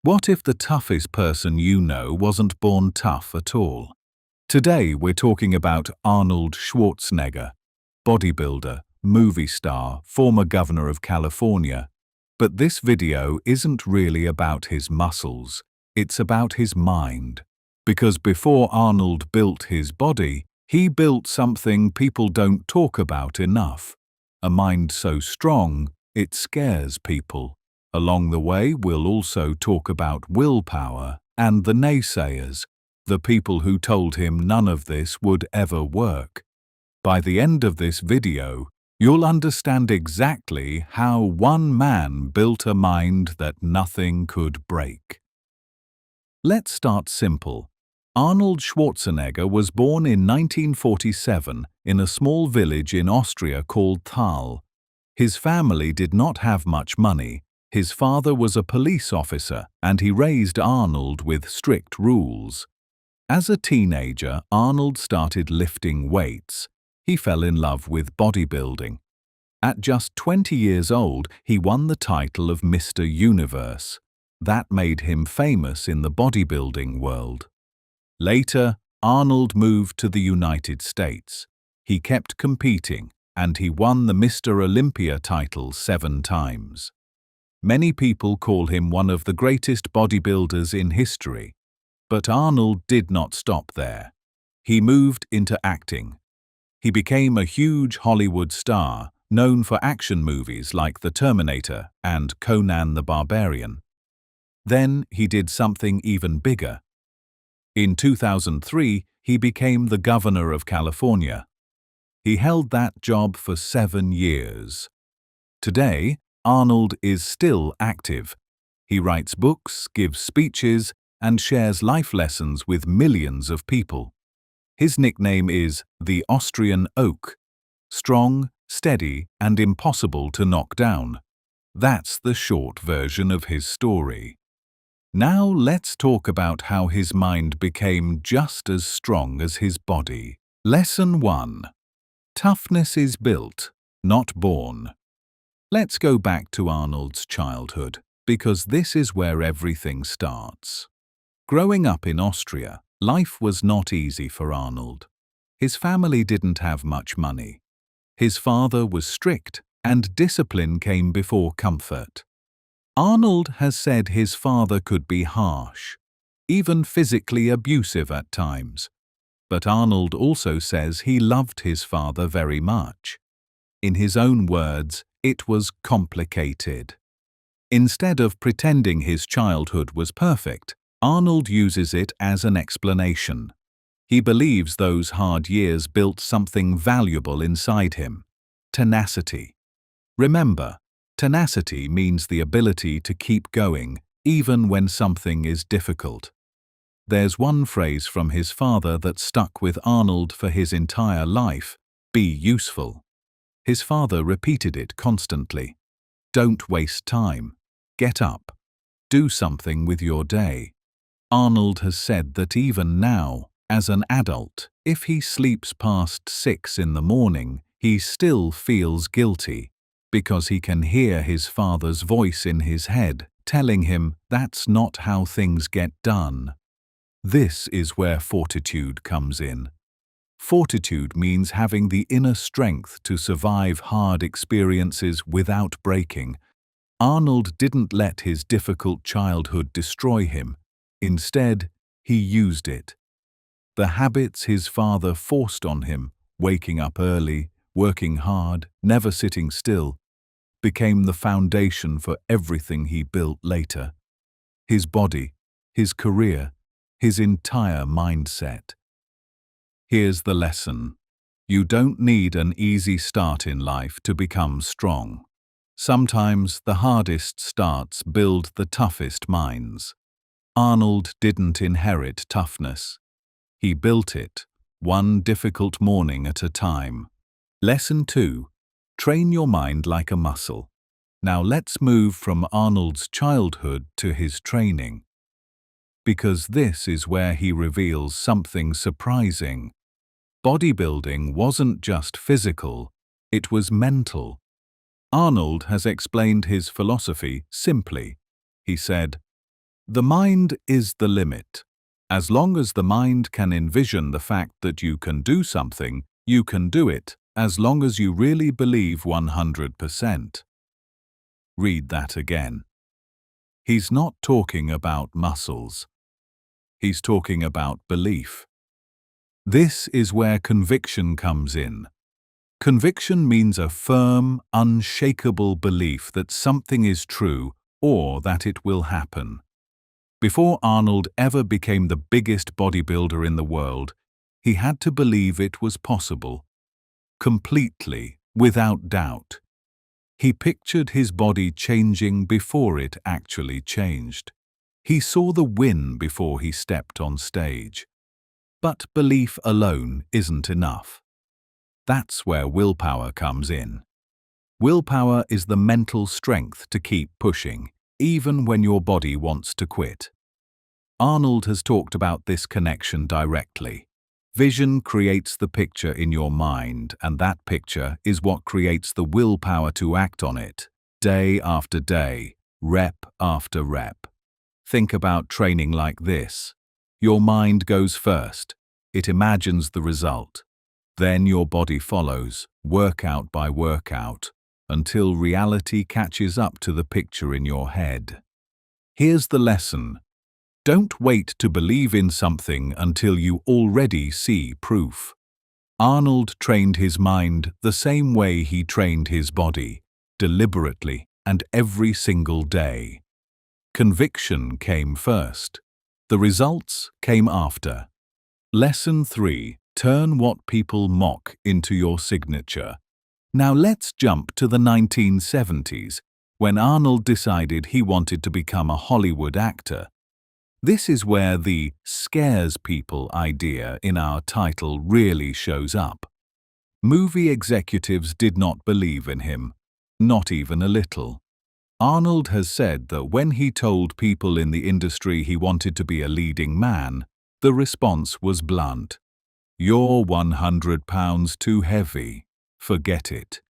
What if the toughest person you know wasn't born tough at all? Today we're talking about Arnold Schwarzenegger, bodybuilder, movie star, former governor of California. But this video isn't really about his muscles, it's about his mind. Because before Arnold built his body, he built something people don't talk about enough. A mind so strong, it scares people. Along the way, we'll also talk about willpower and the naysayers, the people who told him none of this would ever work. By the end of this video, you'll understand exactly how one man built a mind that nothing could break. Let's start simple. Arnold Schwarzenegger was born in 1947 in a small village in Austria called Thal. His family did not have much money. His father was a police officer, and he raised Arnold with strict rules. As a teenager, Arnold started lifting weights. He fell in love with bodybuilding. At just 20 years old, he won the title of Mr. Universe. That made him famous in the bodybuilding world. Later, Arnold moved to the United States. He kept competing, and he won the Mr. Olympia title 7 times. Many people call him one of the greatest bodybuilders in history. But Arnold did not stop there. He moved into acting. He became a huge Hollywood star, known for action movies like The Terminator and Conan the Barbarian. Then he did something even bigger. In 2003, he became the governor of California. He held that job for 7 years. Today, Arnold is still active. He writes books, gives speeches, and shares life lessons with millions of people. His nickname is the Austrian Oak. Strong, steady, and impossible to knock down. That's the short version of his story. Now let's talk about how his mind became just as strong as his body. Lesson 1. Toughness is built, not born. Let's go back to Arnold's childhood, because this is where everything starts. Growing up in Austria, life was not easy for Arnold. His family didn't have much money. His father was strict, and discipline came before comfort. Arnold has said his father could be harsh, even physically abusive at times. But Arnold also says he loved his father very much. In his own words, it was complicated. Instead of pretending his childhood was perfect, Arnold uses it as an explanation. He believes those hard years built something valuable inside him: tenacity. Remember, tenacity means the ability to keep going even when something is difficult. There's one phrase from his father that stuck with Arnold for his entire life: be useful. His father repeated it constantly. Don't waste time. Get up. Do something with your day. Arnold has said that even now, as an adult, if he sleeps past 6 in the morning, he still feels guilty, because he can hear his father's voice in his head telling him that's not how things get done. This is where fortitude comes in. Fortitude means having the inner strength to survive hard experiences without breaking. Arnold didn't let his difficult childhood destroy him. Instead, he used it. The habits his father forced on him, waking up early, working hard, never sitting still, became the foundation for everything he built later. His body, his career, his entire mindset. Here's the lesson. You don't need an easy start in life to become strong. Sometimes the hardest starts build the toughest minds. Arnold didn't inherit toughness. He built it, one difficult morning at a time. Lesson 2. Train your mind like a muscle. Now let's move from Arnold's childhood to his training. Because this is where he reveals something surprising. Bodybuilding wasn't just physical, it was mental. Arnold has explained his philosophy simply. He said, The mind is the limit. As long as the mind can envision the fact that you can do something, you can do it, as long as you really believe 100%. Read that again. He's not talking about muscles. He's talking about belief. This is where conviction comes in. Conviction means a firm, unshakable belief that something is true or that it will happen. Before Arnold ever became the biggest bodybuilder in the world, he had to believe it was possible. Completely, without doubt. He pictured his body changing before it actually changed. He saw the win before he stepped on stage. But belief alone isn't enough. That's where willpower comes in. Willpower is the mental strength to keep pushing, even when your body wants to quit. Arnold has talked about this connection directly. Vision creates the picture in your mind, and that picture is what creates the willpower to act on it, day after day, rep after rep. Think about training like this. Your mind goes first. It imagines the result. Then your body follows, workout by workout, until reality catches up to the picture in your head. Here's the lesson. Don't wait to believe in something until you already see proof. Arnold trained his mind the same way he trained his body, deliberately and every single day. Conviction came first. The results came after. Lesson 3. Turn what people mock into your signature. Now let's jump to the 1970s, when Arnold decided he wanted to become a Hollywood actor. This is where the scares people idea in our title really shows up. Movie executives did not believe in him, not even a little. Arnold has said that when he told people in the industry he wanted to be a leading man, the response was blunt. You're 100 pounds too heavy. Forget it.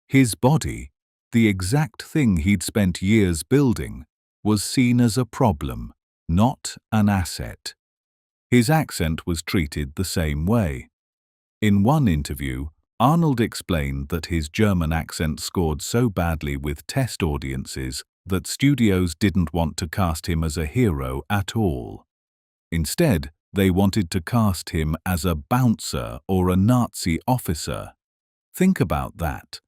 His body, the exact thing he'd spent years building, was seen as a problem, not an asset. His accent was treated the same way. In one interview, Arnold explained that his German accent scored so badly with test audiences that studios didn't want to cast him as a hero at all. Instead, they wanted to cast him as a bouncer or a Nazi officer. Think about that.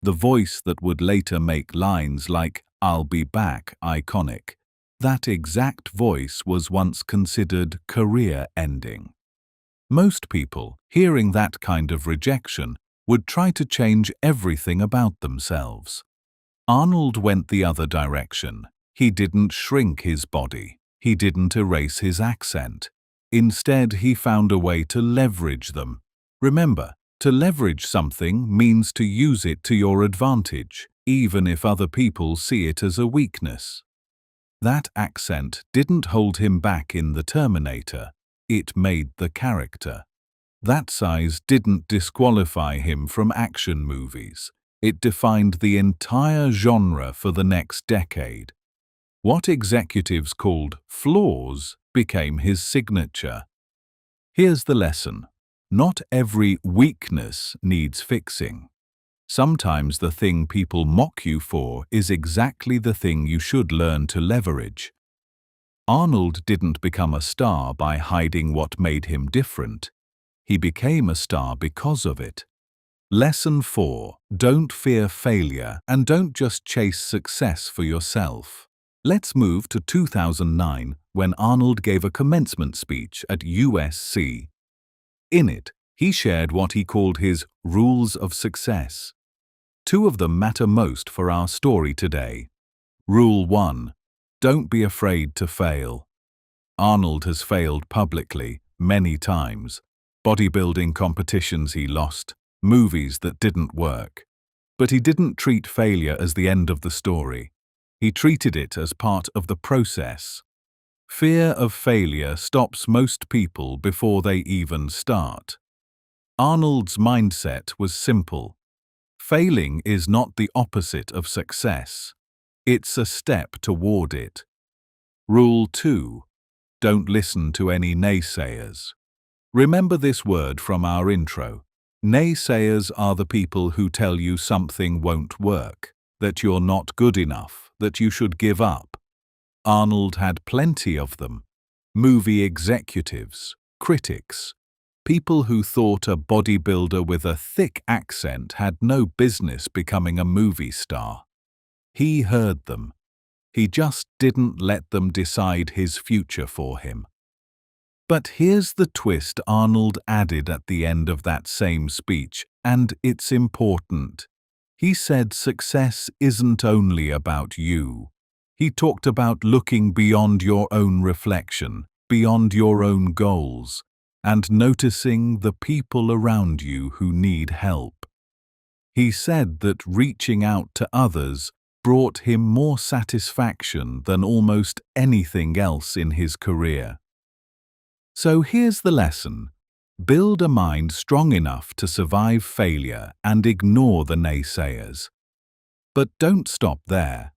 The voice that would later make lines like "I'll be back" iconic. That exact voice was once considered career-ending. Most people, hearing that kind of rejection, would try to change everything about themselves. Arnold went the other direction. He didn't shrink his body. He didn't erase his accent. Instead, he found a way to leverage them. Remember, to leverage something means to use it to your advantage, even if other people see it as a weakness. That accent didn't hold him back in The Terminator. It made the character. That size didn't disqualify him from action movies. It defined the entire genre for the next decade. What executives called flaws became his signature. Here's the lesson. Not every weakness needs fixing. Sometimes the thing people mock you for is exactly the thing you should learn to leverage. Arnold didn't become a star by hiding what made him different. He became a star because of it. Lesson 4. Don't fear failure and don't just chase success for yourself. Let's move to 2009, when Arnold gave a commencement speech at USC. In it, he shared what he called his rules of success. 2 of them matter most for our story today. Rule 1. Don't be afraid to fail. Arnold has failed publicly many times. Bodybuilding competitions he lost, movies that didn't work. But he didn't treat failure as the end of the story. He treated it as part of the process. Fear of failure stops most people before they even start. Arnold's mindset was simple. Failing is not the opposite of success. It's a step toward it. Rule 2. Don't listen to any naysayers. Remember this word from our intro. Naysayers are the people who tell you something won't work, that you're not good enough, that you should give up. Arnold had plenty of them. Movie executives, critics, people who thought a bodybuilder with a thick accent had no business becoming a movie star. He heard them. He just didn't let them decide his future for him. But here's the twist Arnold added at the end of that same speech, and it's important. He said success isn't only about you. He talked about looking beyond your own reflection, beyond your own goals, and noticing the people around you who need help. He said that reaching out to others brought him more satisfaction than almost anything else in his career. So here's the lesson. Build a mind strong enough to survive failure and ignore the naysayers. But don't stop there.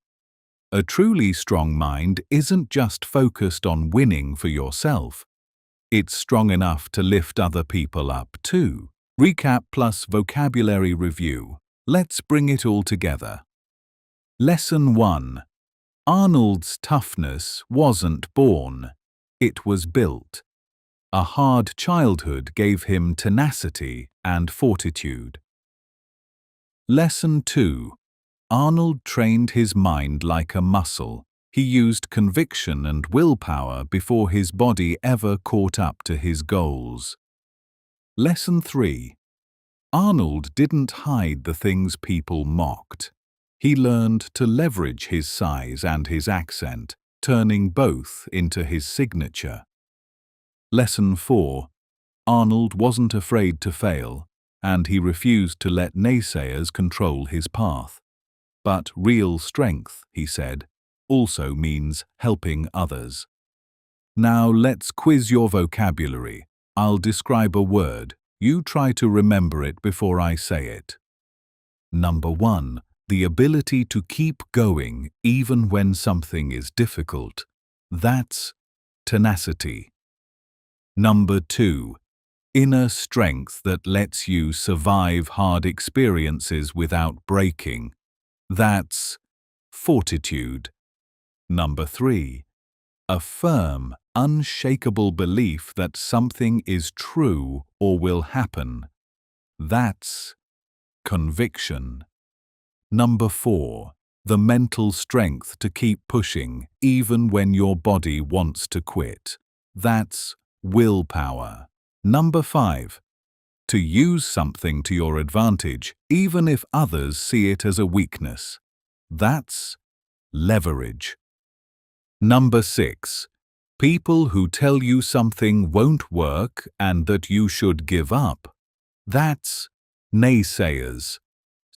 A truly strong mind isn't just focused on winning for yourself. It's strong enough to lift other people up too. Recap plus vocabulary review. Let's bring it all together. Lesson 1. Arnold's toughness wasn't born. It was built. A hard childhood gave him tenacity and fortitude. Lesson 2. Arnold trained his mind like a muscle. He used conviction and willpower before his body ever caught up to his goals. Lesson 3. Arnold didn't hide the things people mocked. He learned to leverage his size and his accent, turning both into his signature. Lesson 4. Arnold wasn't afraid to fail, and he refused to let naysayers control his path. But real strength, he said, also means helping others. Now let's quiz your vocabulary. I'll describe a word. You try to remember it before I say it. Number 1. The ability to keep going even when something is difficult. That's tenacity. Number 2. Inner strength that lets you survive hard experiences without breaking. That's fortitude. Number 3. A firm, unshakable belief that something is true or will happen. That's conviction. Number 4. The mental strength to keep pushing even when your body wants to quit. That's willpower. Number 5. To use something to your advantage even if others see it as a weakness. That's leverage. Number 6. People who tell you something won't work and that you should give up. That's naysayers.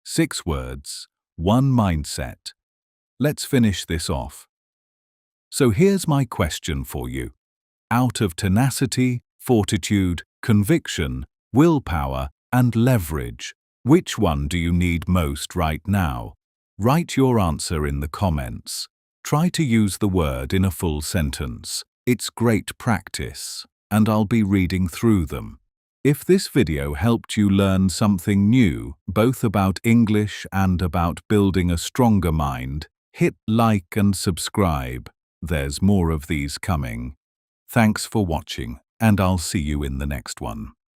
6 words, 1 mindset. Let's finish this off. So here's my question for you. Out of tenacity, fortitude, conviction, willpower, and leverage, which one do you need most right now? Write your answer in the comments. Try to use the word in a full sentence. It's great practice, and I'll be reading through them. If this video helped you learn something new, both about English and about building a stronger mind, hit like and subscribe. There's more of these coming. Thanks for watching, and I'll see you in the next one.